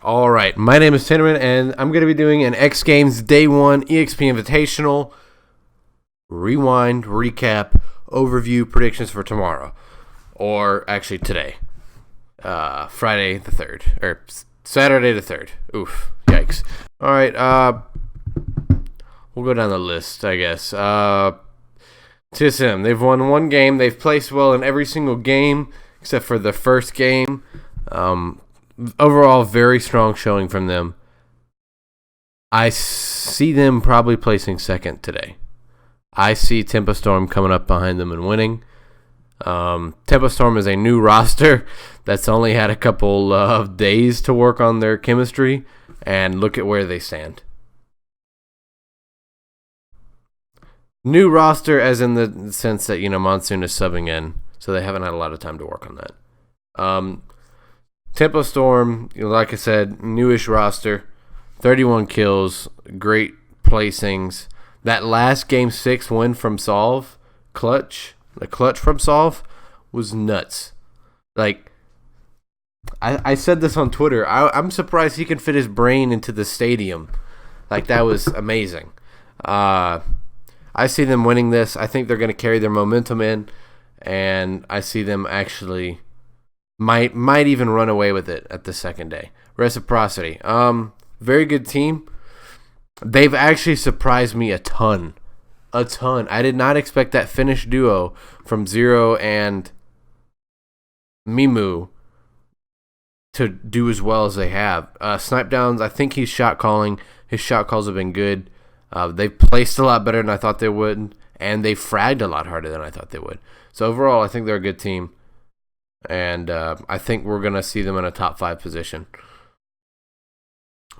All right, my name is Tinnerman, and I'm going to be doing an X Games Day 1 Exp Invitational rewind, recap, overview, predictions for tomorrow. Or actually today. Friday the 3rd. Or Saturday the 3rd. Oof, yikes. All right, we'll go down the list, I guess. TSM, they've won one game. They've placed well in every single game except for the first game. Overall, very strong showing from them. I see them probably placing second today. I see Tempo Storm coming up behind them and winning. Tempo Storm is a new roster that's only had a couple of days to work on their chemistry, and look at where they stand. New roster as in the sense that, Monsoon is subbing in, so they haven't had a lot of time to work on that. Tempo Storm, like I said, newish roster, 31 kills, great placings. That last Game 6 win from Solve, the clutch from Solve, was nuts. Like, I said this on Twitter. I'm surprised he can fit his brain into the stadium. Like, that was amazing. I see them winning this. I think they're going to carry their momentum in, and I see them actually might even run away with it at the second day. Reciprocity. Very good team. They've actually surprised me a ton. I did not expect that Finnish duo from Zero and Mimu to do as well as they have. Snipe Downs, I think he's shot calling. His shot calls have been good. They've placed a lot better than I thought they would, and they fragged a lot harder than I thought they would. So overall, I think they're a good team, and I think we're going to see them in a top 5 position.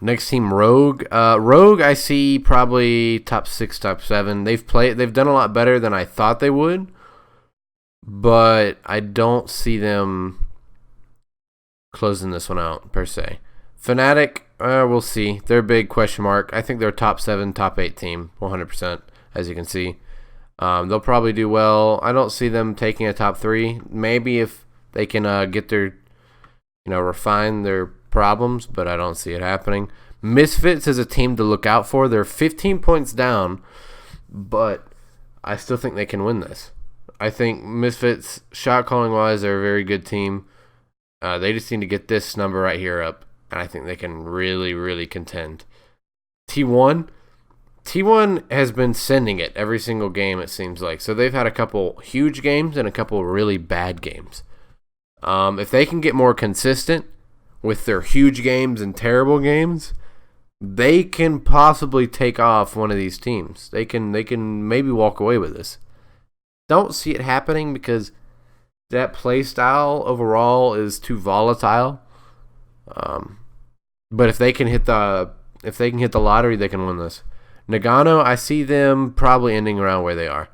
Next team, Rogue. Rogue, I see probably top 6, top 7. They've done a lot better than I thought they would, but I don't see them closing this one out per se. Fnatic, we'll see. They're a big question mark. I think they're a top 7, top 8 team, 100%, as you can see. They'll probably do well. I don't see them taking a top 3. Maybe if they can get their, refine their problems, but I don't see it happening. Misfits is a team to look out for. They're 15 points down, but I still think they can win this. I think Misfits, shot calling wise, they're a very good team. They just need to get this number right here up, and I think they can really, really contend. T1 has been sending it every single game, it seems like. So they've had a couple huge games and a couple really bad games. If they can get more consistent with their huge games and terrible games, they can possibly take off one of these teams. They can maybe walk away with this. Don't see it happening because that play style overall is too volatile. But if they can hit the lottery, they can win this. Nagano, I see them probably ending around where they are.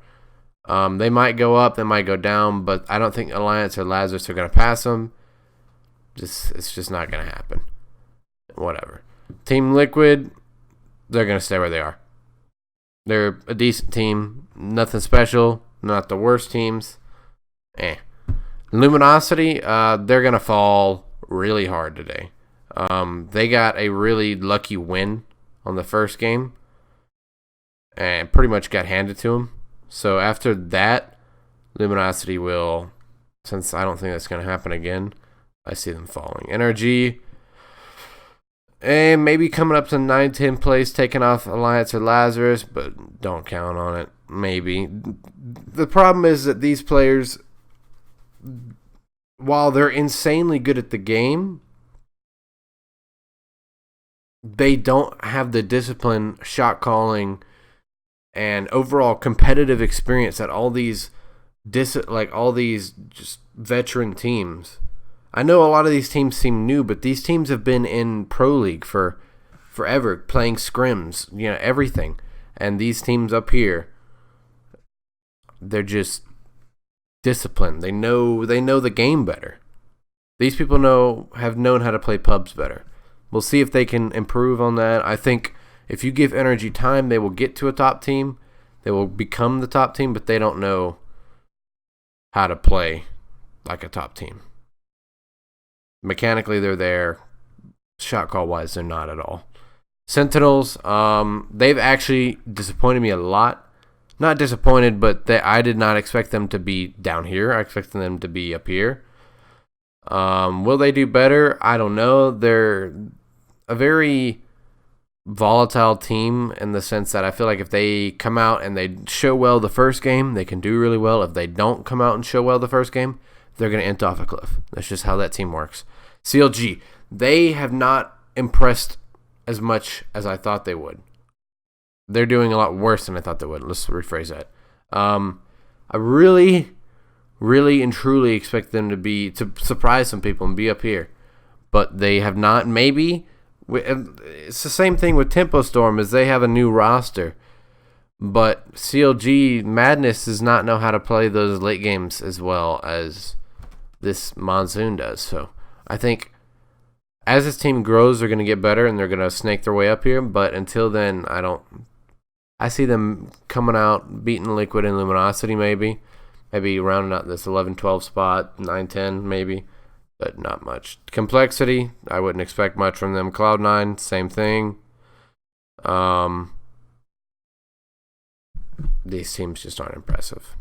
They might go up, they might go down, but I don't think Alliance or Lazarus are going to pass them. It's just not going to happen. Whatever. Team Liquid, they're going to stay where they are. They're a decent team. Nothing special. Not the worst teams. Luminosity, they're going to fall really hard today. They got a really lucky win on the first game and pretty much got handed to them. So after that, Luminosity will, since I don't think that's going to happen again, I see them falling. NRG, and maybe coming up to 9-10 place, taking off Alliance or Lazarus, but don't count on it. Maybe. The problem is that these players, while they're insanely good at the game, they don't have the discipline, shot calling, and overall competitive experience that all these just veteran teams. I know a lot of these teams seem new, but these teams have been in Pro League for forever, playing scrims, everything. And these teams up here, they're just disciplined. They know the game better. These people have known how to play pubs better. We'll see if they can improve on that. I think if you give Energy time, they will get to a top team. They will become the top team, but they don't know how to play like a top team. Mechanically, they're there. Shot call wise, they're not at all. Sentinels, they've actually disappointed me a lot. Not disappointed, but I did not expect them to be down here. I expected them to be up here. Will they do better? I don't know. They're a very volatile team in the sense that I feel like if they come out and they show well the first game, they can do really well. If they don't come out and show well the first game, they're going to end off a cliff. That's just how that team works. CLG, they have not impressed as much as I thought they would. They're doing a lot worse than I thought they would. Let's rephrase that. I really and truly expect them to surprise some people and be up here, but they have not. Maybe it's the same thing with Tempo Storm, as they have a new roster, but CLG Madness does not know how to play those late games as well as this Monsoon does. So I think as this team grows, they're going to get better and they're going to snake their way up here. But until then, I see them coming out, beating Liquid and Luminosity maybe rounding out this 11-12 spot, 9-10 maybe, but not much. Complexity, I wouldn't expect much from them. Cloud9, same thing. These teams just aren't impressive.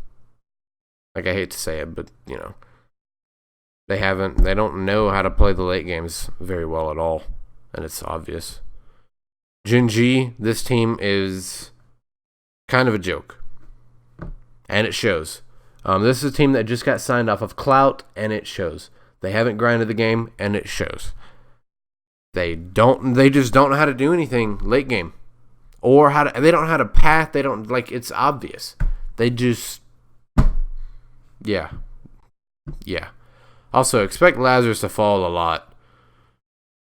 Like, I hate to say it, but, you know, they don't know how to play the late games very well at all, and it's obvious. Gen G, this team is kind of a joke, and it shows. This is a team that just got signed off of Clout, and it shows. They haven't grinded the game, and it shows. They just don't know how to do anything late game, or they don't know how to path. They don't, like, it's obvious. They just, yeah. Also, expect Lazarus to fall a lot,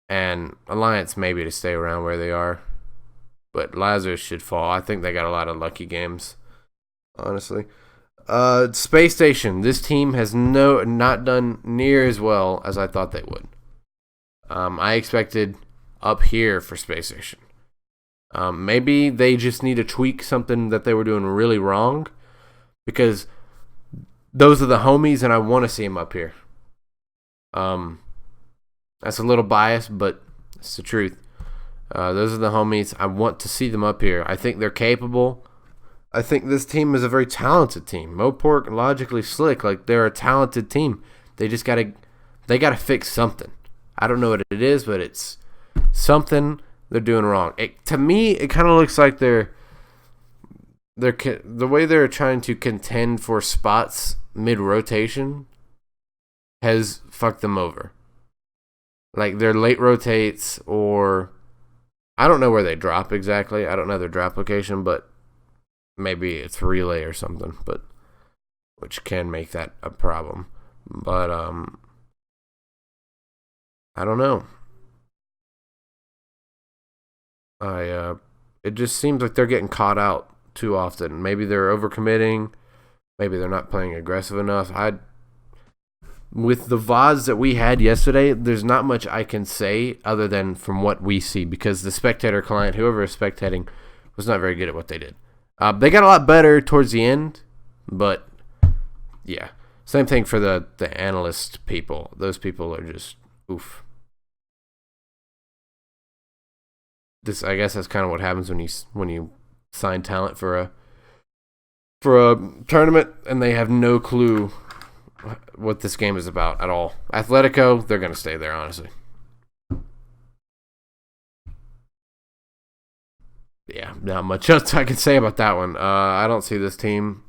and Alliance maybe to stay around where they are, but Lazarus should fall. I think they got a lot of lucky games, honestly. Space Station. This team has not done near as well as I thought they would. I expected up here for Space Station. Maybe they just need to tweak something that they were doing really wrong, because those are the homies, and I want to see them up here. That's a little biased, but it's the truth. Those are the homies. I want to see them up here. I think they're capable. I think this team is a very talented team. Moport, Logically, Slick, like, they're a talented team. They just gotta fix something. I don't know what it is, but it's something they're doing wrong. To me, it kind of looks like the way they're trying to contend for spots mid-rotation has fucked them over. Like, their late rotates, or I don't know where they drop exactly. I don't know their drop location, but maybe it's relay or something, but which can make that a problem. But I don't know. It just seems like they're getting caught out too often. Maybe they're overcommitting. Maybe they're not playing aggressive enough. With the VODs that we had yesterday, there's not much I can say other than from what we see, because the spectator client, whoever is spectating, was not very good at what they did. They got a lot better towards the end, but yeah. Same thing for the analyst people. Those people are just oof. I guess that's kind of what happens when you sign talent for a tournament and they have no clue what this game is about at all. Atletico, they're going to stay there, honestly. Yeah, not much else I can say about that one. I don't see this team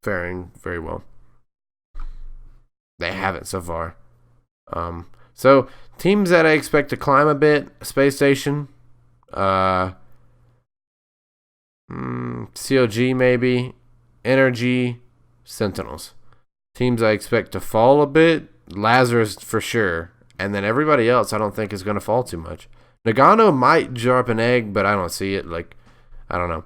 faring very well. They haven't so far. So, teams that I expect to climb a bit: Space Station, COG maybe, Energy, Sentinels. Teams I expect to fall a bit: Lazarus for sure, and then everybody else I don't think is going to fall too much. Nagano might drop an egg, but I don't see it. Like, I don't know.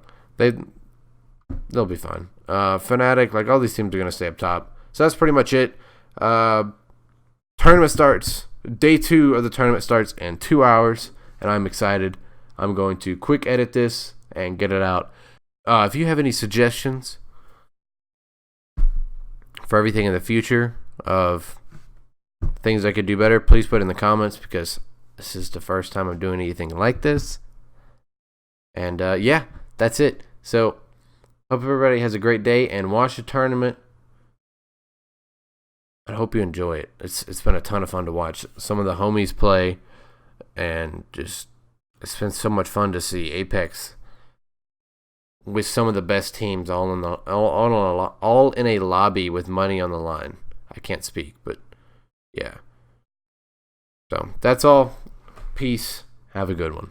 They'll be fine. Fnatic, like, all these teams are going to stay up top. So that's pretty much it. Tournament starts. Day 2 of the tournament starts in 2 hours, and I'm excited. I'm going to quick edit this and get it out. If you have any suggestions for everything in the future of things I could do better, please put in the comments, because This is the first time I'm doing anything like this. And yeah, that's it. So hope everybody has a great day and watch the tournament. I hope you enjoy it. It's been a ton of fun to watch some of the homies play, and just it's been so much fun to see Apex with some of the best teams all in a lobby with money on the line. I can't speak, but yeah. So that's all. Peace. Have a good one.